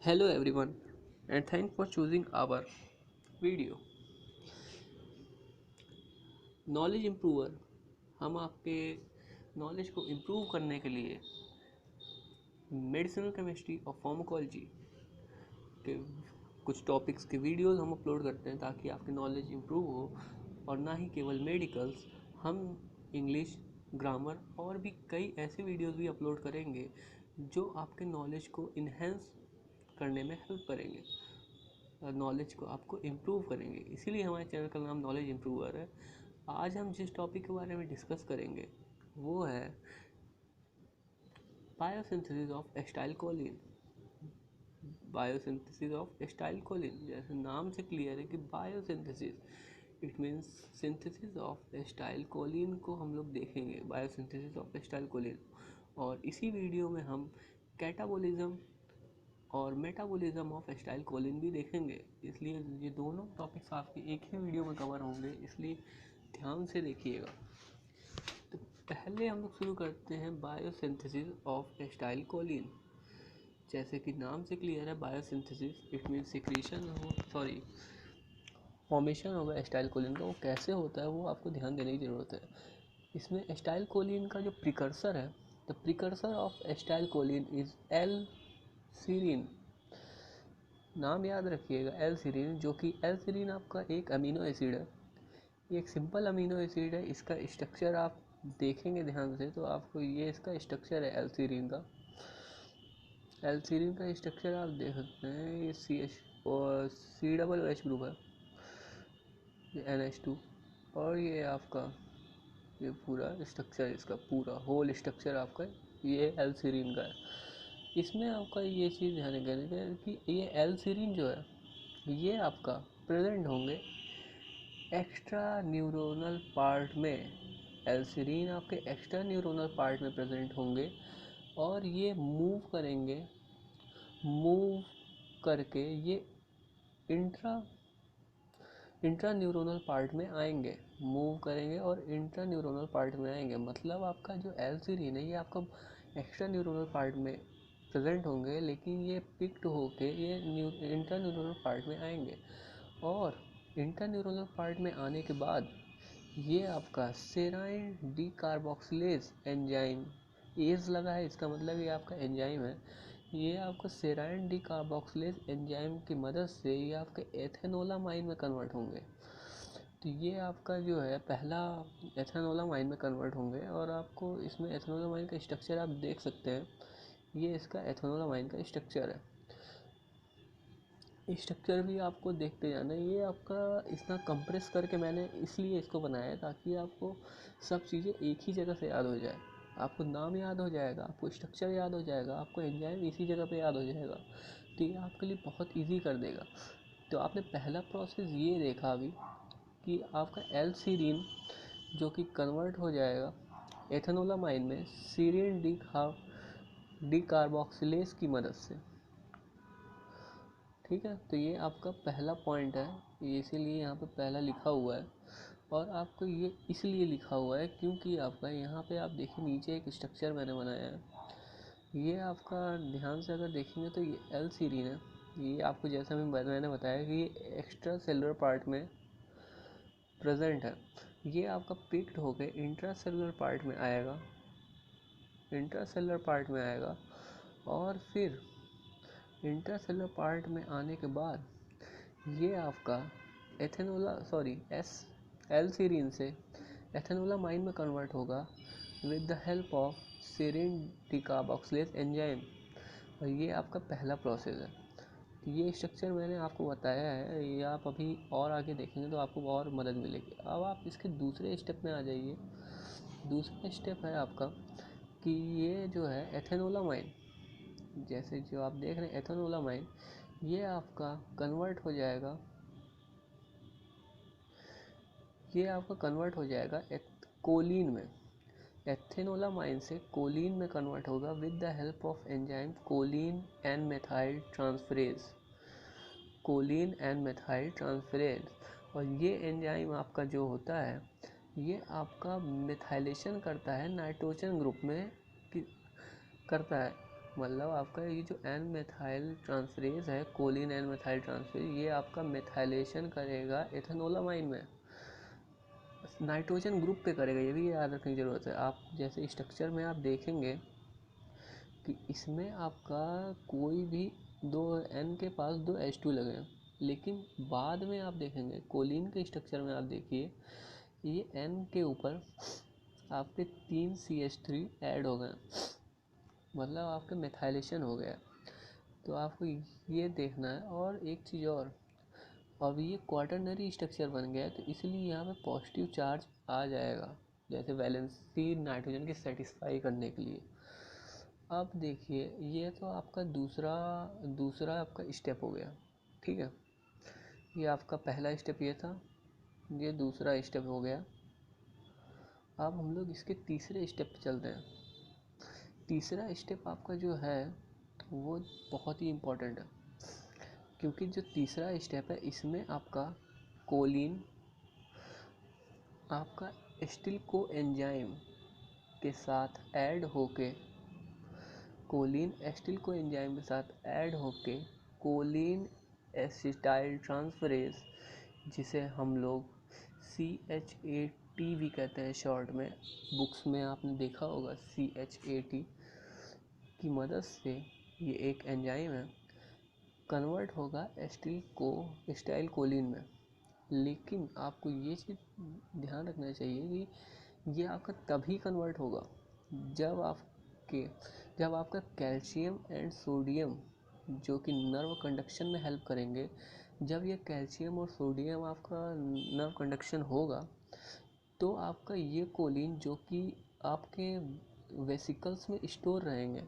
Hello everyone and thanks for choosing our video. Knowledge improver हम आपके knowledge को improve करने के लिए मेडिसिनल केमिस्ट्री और फार्माकोलॉजी के कुछ टॉपिक्स के वीडियोस हम अपलोड करते हैं ताकि आपकी नॉलेज इम्प्रूव हो। और ना ही केवल मेडिकल्स, हम इंग्लिश, ग्रामर और भी कई ऐसे वीडियोस भी अपलोड करेंगे जो आपके नॉलेज को इन्हेंस करने में हेल्प करेंगे, नॉलेज को आपको इम्प्रूव करेंगे। इसीलिए हमारे चैनल का नाम नॉलेज इम्प्रूवर है। आज हम जिस टॉपिक के बारे में डिस्कस करेंगे वो है biosynthesis of acetyl choline. Biosynthesis of acetyl choline, जैसे नाम से क्लियर है कि biosynthesis it means synthesis of acetyl choline को हम लोग देखेंगे, बायोसिंथेसिस ऑफ एसिटाइल कोलिन। और इसी वीडियो में हम कैटाबोलिज्म और मेटाबॉलिज्म ऑफ एसिटाइल कोलिन भी देखेंगे। इसलिए ये दोनों टॉपिक्स आपके एक ही वीडियो में कवर होंगे, इसलिए ध्यान से देखिएगा। तो पहले हम लोग शुरू करते हैं बायोसिंथेसिस ऑफ एसिटाइल कोलिन। जैसे कि नाम से क्लियर है, biosynthesis it means formation of acetyl choline का वो कैसे होता है वो आपको ध्यान देने की ज़रूरत है। इसमें एसिटाइल कोलिन का जो प्रिकर्सर है, the precursor of acetylcholine is L serine. नाम याद रखिएगा, एल सीरीन, जो कि एल सीरीन आपका एक अमीनो एसिड है। ये एक सिंपल अमीनो एसिड है। इसका स्ट्रक्चर आप देखेंगे ध्यान से तो आपको ये इसका स्ट्रक्चर है एल सीरीन का। एल सीरीन का स्ट्रक्चर आप देख सकते हैं, ये CH और C डबल OH ग्रुप है, ये NH2। और ये आपका ये पूरा स्ट्रक्चर, इसका पूरा होल स्ट्रक्चर आपका ये एल सीरीन का है। इसमें आपका ये चीज़ ध्यान रखना कि ये एल सीरीन जो है ये आपका प्रेजेंट होंगे एक्स्ट्रा न्यूरोनल पार्ट में। एल सीरीन आपके एक्स्ट्रा न्यूरोनल पार्ट में प्रेजेंट होंगे और ये मूव करके ये इंट्रा न्यूरोनल पार्ट में आएंगे, मूव करेंगे और इंट्रा न्यूरोनल पार्ट में आएंगे। मतलब आपका जो एल सीरीन है ये आपका एक्स्ट्रा न्यूरोनल पार्ट में प्रेजेंट होंगे, लेकिन ये पिक्ड होके ये इंट्रा न्यूरोनल पार्ट में आएंगे। और इंट्रा न्यूरोनल पार्ट में आने के बाद ये आपका सेराइन डीकार्बोक्सिलेज एंजाइम, एज लगा है इसका मतलब ये आपका एंजाइम है, ये आपका सेराइन डीकार्बोक्सिलेज एंजाइम की मदद से ये आपके एथेनोलामाइन में कन्वर्ट होंगे। तो ये आपका जो है पहला एथेनोलामाइन में कन्वर्ट होंगे। और आपको इसमें एथेनोलामाइन का स्ट्रक्चर आप देख सकते हैं, ये इसका एथेनोलामाइन का स्ट्रक्चर है। स्ट्रक्चर भी आपको देखते जाना है। ये आपका इतना कंप्रेस करके मैंने इसलिए इसको बनाया है ताकि आपको सब चीज़ें एक ही जगह से याद हो जाए। आपको नाम याद हो जाएगा, आपको स्ट्रक्चर याद हो जाएगा, आपको एंजाइम इसी जगह पे याद हो जाएगा। तो ये आपके लिए बहुत इजी कर देगा। तो आपने पहला प्रोसेस ये देखा अभी कि आपका एल सीरीन जो कि कन्वर्ट हो जाएगा एथेनोलामाइन में सीरीन डीकार्बोक्सिलेज की मदद से। ठीक है, तो ये आपका पहला पॉइंट है, ये इसीलिए यहाँ पे पहला लिखा हुआ है। और आपको ये इसलिए लिखा हुआ है क्योंकि आपका यहाँ पे आप देखिए नीचे एक स्ट्रक्चर मैंने बनाया है। ये आपका ध्यान से अगर देखेंगे तो ये एल सीरीन है। ये आपको जैसा मैंने बताया कि ये एक्स्ट्रा सेलुलर पार्ट में प्रेजेंट है। ये आपका पिक्ड होकर इंट्रा सेलुलर पार्ट में आएगा, और फिर इंट्रासेलुलर पार्ट में आने के बाद ये आपका एल सीरीन से एथेनोलामाइन में कन्वर्ट होगा with the help of serine decarboxylase enzyme. और ये आपका पहला प्रोसेस है। ये स्ट्रक्चर मैंने आपको बताया है, ये आप अभी और आगे देखेंगे तो आपको और मदद मिलेगी। अब आप इसके दूसरे स्टेप में आ जाइए। दूसरा स्टेप है आपका कि ये जो है एथेनोलामाइन, जैसे जो आप देख रहे हैं एथेनोलामाइन, ये आपका कन्वर्ट हो जाएगा कोलिन में। एथेनोलामाइन से कोलिन में कन्वर्ट होगा with the help of enzyme Colin and methyl transferase. और ये एंजाइम आपका जो होता है ये आपका मिथाइलेशन करता है, नाइट्रोजन ग्रुप में करता है। मतलब आपका ये जो एन मेथाइल ट्रांसफरेज है, कोलिन एन मेथाइल ट्रांसफरेज, ये आपका मेथाइलेशन करेगा एथेनोलामाइन में, नाइट्रोजन ग्रुप पे करेगा। ये भी याद रखने की ज़रूरत है। आप जैसे स्ट्रक्चर में आप देखेंगे कि इसमें आपका कोई भी दो एन के पास दो H2 लगे हैं, लेकिन बाद में आप देखेंगे कोलिन के स्ट्रक्चर में आप देखिए ये एन के ऊपर आपके 3 CH3 ऐड हो गए, मतलब आपके मेथाइलेशन हो गया। तो आपको ये देखना है। और एक चीज़ और, अब ये क्वाटरनरी स्ट्रक्चर बन गया है तो इसलिए यहाँ पे पॉजिटिव चार्ज आ जाएगा, जैसे वैलेंसी नाइट्रोजन की सेटिस्फाई करने के लिए। अब देखिए ये तो आपका दूसरा आपका स्टेप हो गया, ठीक है। ये आपका पहला स्टेप ये था, ये दूसरा स्टेप हो गया। अब हम लोग इसके तीसरे स्टेप पे चलते हैं। तीसरा स्टेप आपका जो है वो बहुत ही इम्पोर्टेंट है, क्योंकि जो तीसरा स्टेप है इसमें आपका कोलिन आपका स्टील को एंजाइम के साथ ऐड होके, कोलिन एसिटिल को एंजाइम के साथ ऐड होके कोलिन एसिटाइल ट्रांसफरेज, जिसे हम लोग CHAT भी कहते हैं शॉर्ट में, बुक्स में आपने देखा होगा CHAT की मदद से ये एक एंजाइम है, कन्वर्ट होगा एसिटाइल कोलिन में। लेकिन आपको ये चीज़ ध्यान रखना चाहिए कि ये आपका तभी कन्वर्ट होगा जब आपका कैल्शियम एंड सोडियम, जो कि नर्व कंडक्शन में हेल्प करेंगे, जब ये कैल्शियम और सोडियम आपका नर्व कंडक्शन होगा तो आपका ये कोलिन जो कि आपके वेसिकल्स में स्टोर रहेंगे,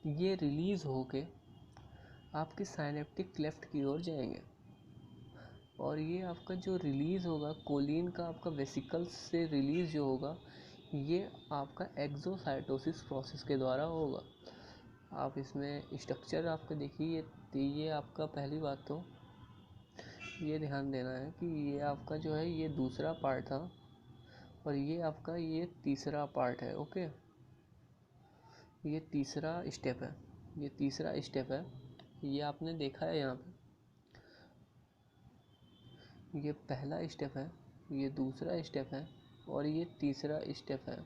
ये रिलीज़ होके आपके साइनेप्टिक क्लेफ्ट की ओर जाएंगे। और ये आपका जो रिलीज़ होगा कोलिन का, आपका वेसिकल्स से रिलीज़ जो होगा, ये आपका एक्सोसाइटोसिस प्रोसेस के द्वारा होगा। आप इसमें स्ट्रक्चर आपका देखिए, ये आपका पहली बात तो ये ध्यान देना है कि ये आपका जो है ये दूसरा पार्ट था और ये आपका ये तीसरा पार्ट है। ओके, ये तीसरा स्टेप है, ये तीसरा स्टेप है, ये आपने देखा है यहाँ पे, ये पहला स्टेप है, ये दूसरा स्टेप है और ये तीसरा स्टेप है।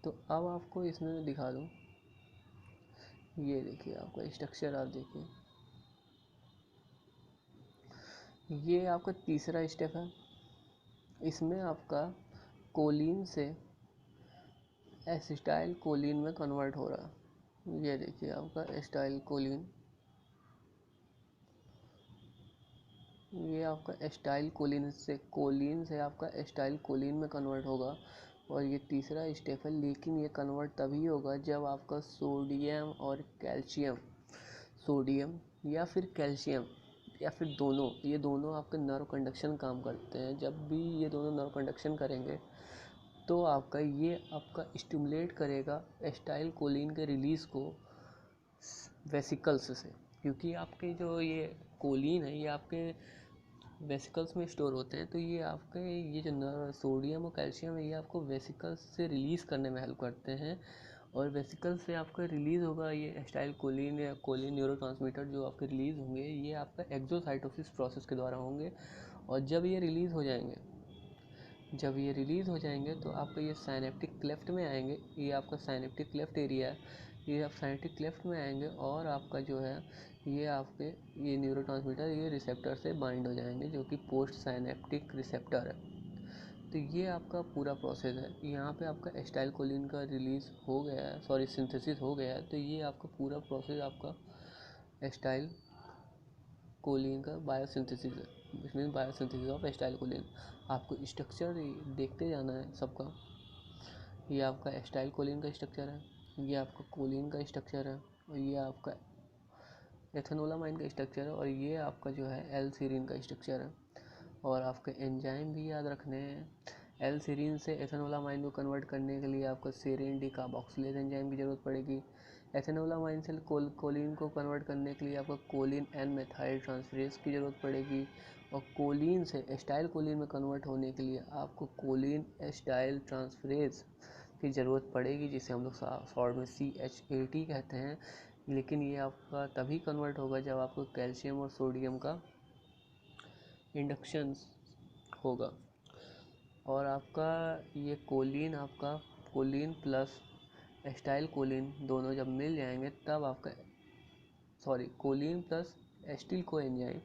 तो अब आपको इसमें मैं दिखा दूँ, ये देखिए आपका स्ट्रक्चर, आप देखिए ये आपका तीसरा स्टेप है। इसमें आपका कोलिन से एसिटाइल कोलिन में कन्वर्ट हो रहा है। ये देखिए आपका एसिटाइल कोलिन, ये आपका एसिटाइल कोलिन से आपका एसिटाइल कोलिन में कन्वर्ट होगा और ये तीसरा स्टेप है। लेकिन ये कन्वर्ट तभी होगा जब आपका सोडियम और कैल्शियम, सोडियम या फिर कैल्शियम या फिर दोनों, ये दोनों आपके नर्व कंडक्शन काम करते हैं। जब भी ये दोनों नर्व कंडक्शन करेंगे तो आपका ये आपका स्टिमुलेट करेगा एसिटाइल कोलिन के रिलीज़ को वेसिकल्स से, क्योंकि आपके जो ये कोलिन है ये आपके वेसिकल्स में स्टोर होते हैं। तो ये आपके ये जो सोडियम और कैल्शियम है ये आपको वेसिकल्स से रिलीज़ करने में हेल्प करते हैं और वेसिकल से आपका रिलीज़ होगा ये एसिटाइल कोलिन या कोलिन न्यूरोट्रांसमीटर जो आपके रिलीज़ होंगे, ये आपका एक्सोसाइटोसिस प्रोसेस के द्वारा होंगे। और जब ये रिलीज़ हो जाएंगे तो आपका ये साइनेप्टिक क्लेफ्ट में आएंगे। ये आपका साइनेप्टिक क्लेफ्ट एरिया है, ये आप साइनेप्टिक क्लेफ्ट में आएंगे और आपका जो है ये आपके ये न्यूरोट्रांसमीटर ये रिसेप्टर से बाइंड हो जाएंगे, जो कि पोस्ट साइनेप्टिक रिसेप्टर है। तो ये आपका पूरा प्रोसेस है। यहाँ पे आपका एसिटाइल कोलिन का रिलीज़ हो गया है, सॉरी सिंथेसिस हो गया है। तो ये आपका पूरा प्रोसेस आपका एसिटाइल कोलिन का बायोसिंथेसिस है, इसमें बायोसिंथेसिस ऑफ एसिटाइल कोलिन। आपको स्ट्रक्चर देखते जाना है सबका। ये आपका एसिटाइल कोलिन का स्ट्रक्चर है, ये आपका कोलिन का स्ट्रक्चर है और ये आपका एथेनोलामाइन का स्ट्रक्चर है और ये आपका जो है एल सीरीन का स्ट्रक्चर है। और आपके एंजाइम भी याद रखने हैं। एल सीरीन से एथेनोलामाइन को कन्वर्ट करने के लिए आपको सेरीन डिकार्बोक्सिलेज एंजाइम की ज़रूरत पड़ेगी। एथेनोलामाइन से कोलिन को कन्वर्ट करने के लिए आपको कोलिन एन मेथाइल ट्रांसफरेज की ज़रूरत पड़ेगी। और कोलिन से एसिटाइल कोलिन में कन्वर्ट होने के लिए आपको कोलिन एसिटाइल ट्रांसफरेज की ज़रूरत पड़ेगी, जिसे हम लोग शॉर्ट में CHAT कहते हैं। लेकिन ये आपका तभी कन्वर्ट होगा जब आपको कैल्शियम और सोडियम का इंडक्शन होगा। और आपका ये कोलिन, आपका कोलिन प्लस एस्टाइल कोलिन दोनों जब मिल जाएंगे तब आपका कोलिन प्लस एस्टिल को एंजाइम,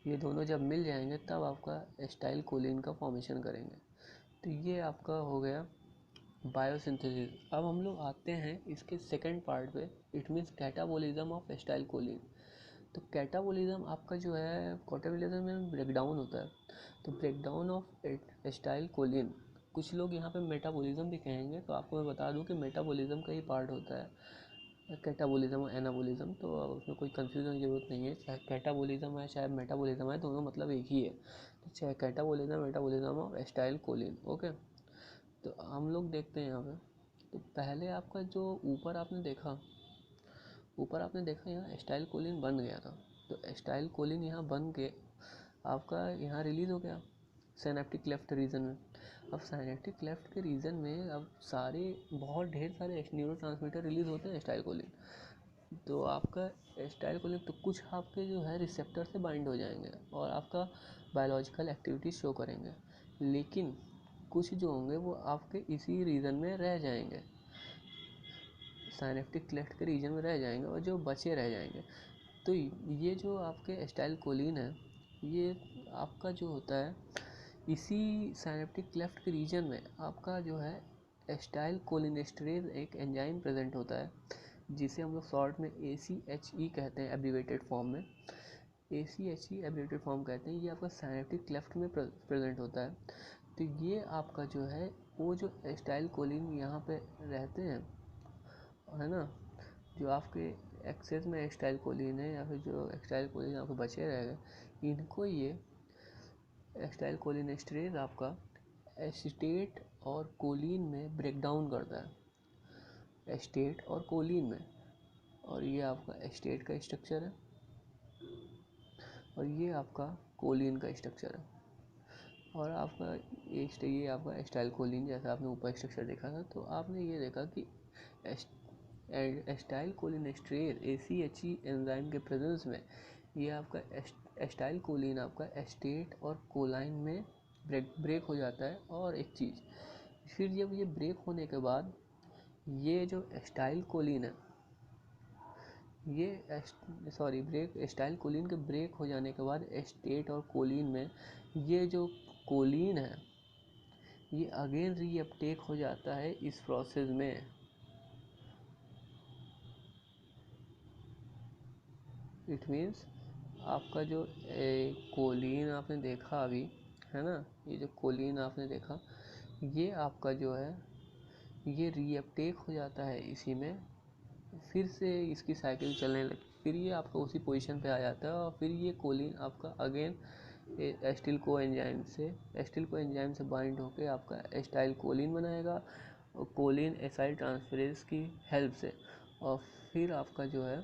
ये दोनों जब मिल जाएंगे तब आपका एस्टाइल कोलिन का फॉर्मेशन करेंगे। तो ये आपका हो गया बायोसिंथेसिस। अब हम लोग आते हैं इसके सेकंड पार्ट पे, it means catabolism of acetyl Colin. तो कैटाबोलिज्म आपका जो है, कैटाबोलिज्म में ब्रेकडाउन होता है। तो ब्रेकडाउन ऑफ एस्टाइल कोलिन, कुछ लोग यहाँ पे मेटाबॉलिज्म भी कहेंगे, तो आपको मैं बता दूं कि मेटाबॉलिज्म का ही पार्ट होता है कैटाबोलिज्म और एनाबोलिज्म। तो उसमें कोई कन्फ्यूजन की जरूरत नहीं है, चाहे कैटाबोलिज्म है चाहे मेटाबोलिज्म है, दोनों मतलब एक ही है। तो चाहे catabolism metabolism of acetyl Colin. Okay, तो हम लोग देखते हैं यहाँ पे। तो पहले आपका जो ऊपर आपने देखा यहाँ एस्टाइल कोलिन बन गया था। तो एस्टाइल कोलिन यहाँ बन के आपका यहाँ रिलीज़ हो गया सिनेप्टिक क्लेफ्ट रीजन में। अब सिनेप्टिक क्लेफ्ट के रीजन में अब बहुत ढेर सारे न्यूरोट्रांसमीटर रिलीज़ होते हैं एस्टाइल कोलिन। तो आपका एस्टाइल कोलिन तो कुछ आपके जो है रिसेप्टर से बाइंड हो जाएंगे और आपका बायोलॉजिकल एक्टिविटी शो करेंगे, लेकिन कुछ जो होंगे वो आपके इसी रीजन में रह जाएंगे, साइनेप्टिक क्लेफ्ट के रीजन में रह जाएंगे, और जो बचे रह जाएंगे। तो ये जो आपके एस्टाइल कोलिन है, ये आपका जो होता है इसी साइनेप्टिक क्लेफ्ट के रीजन में आपका जो है एस्टाइल कोलिनेस्टरेज एक एंजाइम प्रेजेंट होता है, जिसे हम लोग शॉर्ट में ACHE कहते हैं एब्रीवेटेड फॉर्म में। ACHE एब्रीवेटेड फॉर्म कहते हैं। ये आपका साइनेप्टिक क्लेफ्ट में प्रेजेंट होता है। तो ये आपका जो है वो जो एस्टाइल कोलिन यहाँ पे रहते हैं, है ना, जो आपके एक्सेस में एस्टाइल कोलिन है या फिर जो एक्सटाइल कोलिन आपको बचे रह गए, इनको ये एस्टाइल कोलिनेस्टरेज आपका एसीटेट और कोलिन में ब्रेक डाउन करता है, एस्टेट और कोलिन में। और ये आपका एस्टेट का स्ट्रक्चर है और ये आपका कोलिन का स्ट्रक्चर है। और आपका ये आपका एस्टाइल कोलिन, जैसा आपने ऊपर स्ट्रक्चर देखा था, तो आपने ये देखा कि एस्टाइल कोलिनेस्टरेज ACHE एंजाइम के प्रेजेंस में ये आपका एस्टाइल कोलिन आपका एस्टेट और कोलाइन में ब्रेक हो जाता है। और एक चीज़, फिर जब ये ब्रेक होने के बाद ये जो एस्टाइल कोलिन है, ये एस्टाइल कोलिन के ब्रेक हो जाने के बाद एस्टेट और कोलिन में ये जो कोलिन है ये अगेन रीअपटेक हो जाता है इस प्रोसेस में। इट मीन्स आपका जो कोलिन आपने देखा अभी, है ना, ये जो कोलिन आपने देखा, ये आपका जो है ये रीअपटेक हो जाता है इसी में, फिर से इसकी साइकिल चलने लगती, फिर ये आपका उसी पोजीशन पे आ जाता है और फिर ये कोलिन आपका अगेन एस्टिल को एंजाइम से बाइंड होकर आपका एस्टाइल कोलिन बनाएगा और कोलिन एसाइल ट्रांसफरेज की हेल्प से, और फिर आपका जो है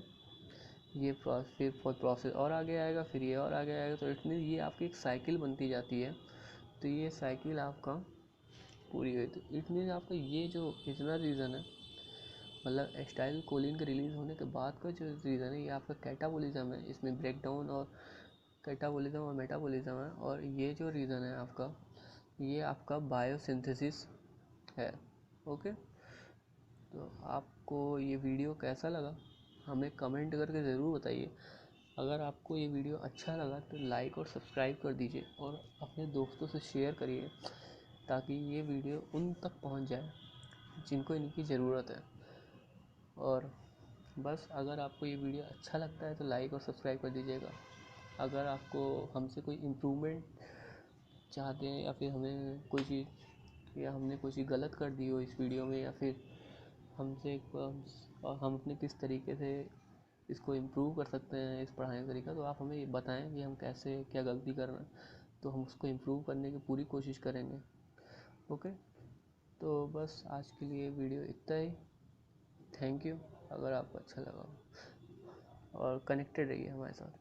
ये प्रोसेस और आगे आएगा, फिर ये और आगे आएगा। तो इट मीन ये आपकी एक साइकिल बनती जाती है। तो ये साइकिल आपका पूरी हुई। तो इट मीन आपका ये जो इतना रीज़न है, मतलब एस्टाइल कोलिन के रिलीज़ होने के बाद का जो रीज़न है, ये आपका कैटाबोलिज्म है। इसमें ब्रेकडाउन और कैटाबोलिज्म और मेटाबोलिज्म है। और ये जो रीज़न है आपका, ये आपका बायोसिंथेसिस है। ओके, तो आपको ये वीडियो कैसा लगा हमें कमेंट करके ज़रूर बताइए। अगर आपको ये वीडियो अच्छा लगा तो लाइक और सब्सक्राइब कर दीजिए और अपने दोस्तों से शेयर करिए, ताकि ये वीडियो उन तक पहुंच जाए जिनको इनकी ज़रूरत है। और बस, अगर आपको ये वीडियो अच्छा लगता है तो लाइक और सब्सक्राइब कर दीजिएगा। अगर आपको हमसे कोई इम्प्रूवमेंट चाहते हैं, या फिर हमें कोई चीज़, या हमने कोई चीज़ गलत कर दी हो इस वीडियो में, या फिर हमसे हम अपने किस तरीके से इसको इम्प्रूव कर सकते हैं इस पढ़ाने का तरीका, तो आप हमें ये बताएं कि हम कैसे क्या गलती कर रहे हैं, तो हम उसको इम्प्रूव करने की पूरी कोशिश करेंगे। ओके, तो बस आज के लिए वीडियो इतना ही। Thank you. अगर आपको अच्छा लगा और कनेक्टेड रहिए हमारे साथ।